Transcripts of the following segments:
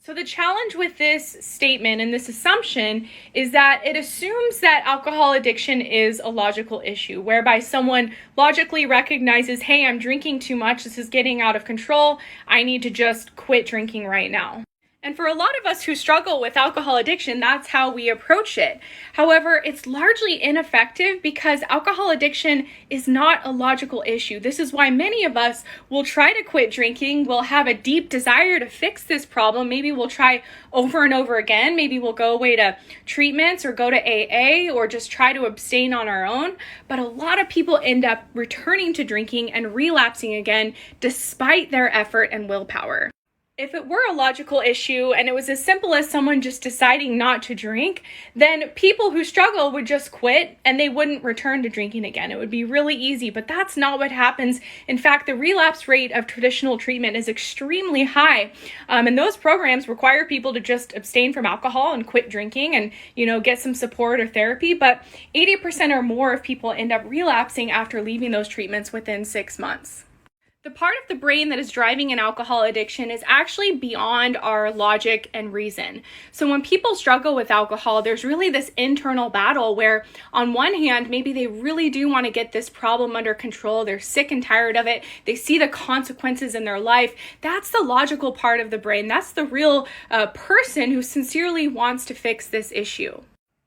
So the challenge with this statement and this assumption is that it assumes that alcohol addiction is a logical issue, whereby someone logically recognizes, hey, I'm drinking too much, this is getting out of control, I need to just quit drinking right now. And for a lot of us who struggle with alcohol addiction, that's how we approach it. However, it's largely ineffective because alcohol addiction is not a logical issue. This is why many of us will try to quit drinking, will have a deep desire to fix this problem. Maybe we'll try over and over again. Maybe we'll go away to treatments or go to AA or just try to abstain on our own. But a lot of people end up returning to drinking and relapsing again despite their effort and willpower. If it were a logical issue and it was as simple as someone just deciding not to drink, then people who struggle would just quit and they wouldn't return to drinking again. It would be really easy, but that's not what happens. In fact, the relapse rate of traditional treatment is extremely high. And those programs require people to just abstain from alcohol and quit drinking and, get some support or therapy. But 80% or more of people end up relapsing after leaving those treatments within 6 months. The part of the brain that is driving an alcohol addiction is actually beyond our logic and reason. So when people struggle with alcohol, there's really this internal battle where on one hand, maybe they really do want to get this problem under control. They're sick and tired of it. They see the consequences in their life. That's the logical part of the brain. That's the real person who sincerely wants to fix this issue.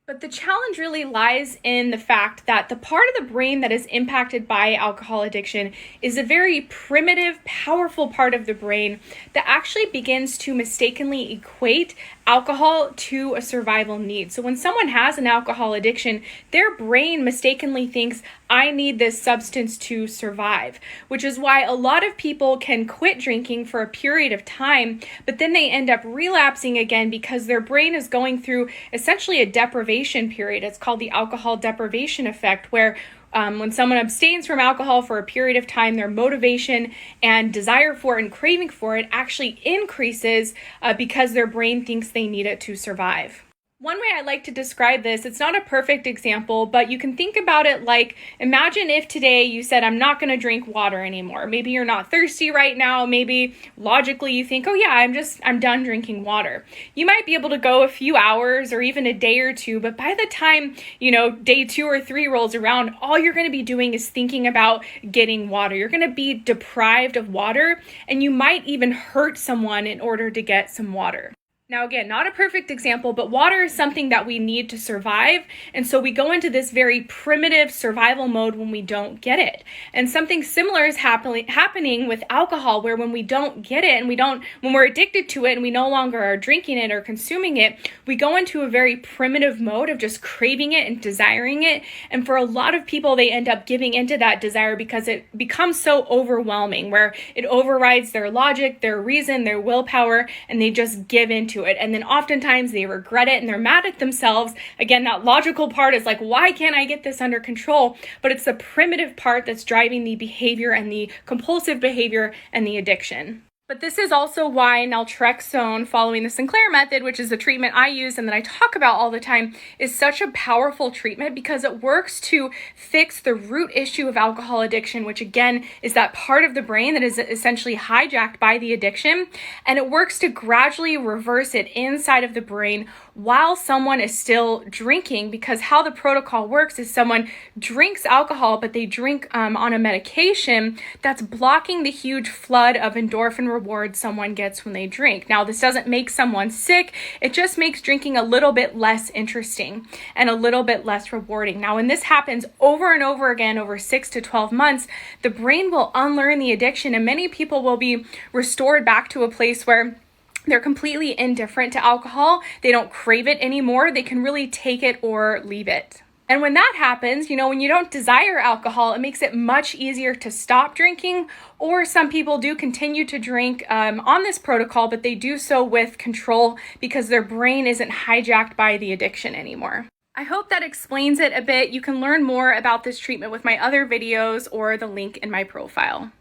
But the challenge really lies in the fact that the part of the brain that is impacted by alcohol addiction is a very primitive, powerful part of the brain that actually begins to mistakenly equate alcohol to a survival need. So when someone has an alcohol addiction, their brain mistakenly thinks, I need this substance to survive, which is why a lot of people can quit drinking for a period of time, but then they end up relapsing again because their brain is going through essentially a deprivation period. It's called the alcohol deprivation effect, where when someone abstains from alcohol for a period of time, their motivation and desire for it and craving for it actually increases because their brain thinks they need it to survive. One way I like to describe this, it's not a perfect example, but you can think about it like, imagine if today you said, I'm not going to drink water anymore. Maybe you're not thirsty right now. Maybe logically you think, oh yeah, I'm done drinking water. You might be able to go a few hours or even a day or two, but by the time, day 2 or 3 rolls around, all you're going to be doing is thinking about getting water. You're going to be deprived of water, and you might even hurt someone in order to get some water. Now, again, not a perfect example, but water is something that we need to survive. And so we go into this very primitive survival mode when we don't get it. And something similar is happening with alcohol, where when we don't get it and when we're addicted to it and we no longer are drinking it or consuming it, we go into a very primitive mode of just craving it and desiring it. And for a lot of people, they end up giving into that desire because it becomes so overwhelming, where it overrides their logic, their reason, their willpower, and they just give into it. And then oftentimes they regret it and they're mad at themselves. Again, that logical part is like, why can't I get this under control? But it's the primitive part that's driving the behavior and the compulsive behavior and the addiction. But this is also why naltrexone, following the Sinclair Method, which is the treatment I use and that I talk about all the time, is such a powerful treatment because it works to fix the root issue of alcohol addiction, which again is that part of the brain that is essentially hijacked by the addiction. And it works to gradually reverse it inside of the brain while someone is still drinking, because how the protocol works is someone drinks alcohol, but they drink on a medication that's blocking the huge flood of endorphin rewards someone gets when they drink. Now, this doesn't make someone sick. It just makes drinking a little bit less interesting and a little bit less rewarding. Now, when this happens over and over again over 6 to 12 months, the brain will unlearn the addiction, and many people will be restored back to a place where they're completely indifferent to alcohol. They don't crave it anymore. They can really take it or leave it. And when that happens, when you don't desire alcohol, it makes it much easier to stop drinking. Or some people do continue to drink on this protocol, but they do so with control because their brain isn't hijacked by the addiction anymore. I hope that explains it a bit. You can learn more about this treatment with my other videos or the link in my profile.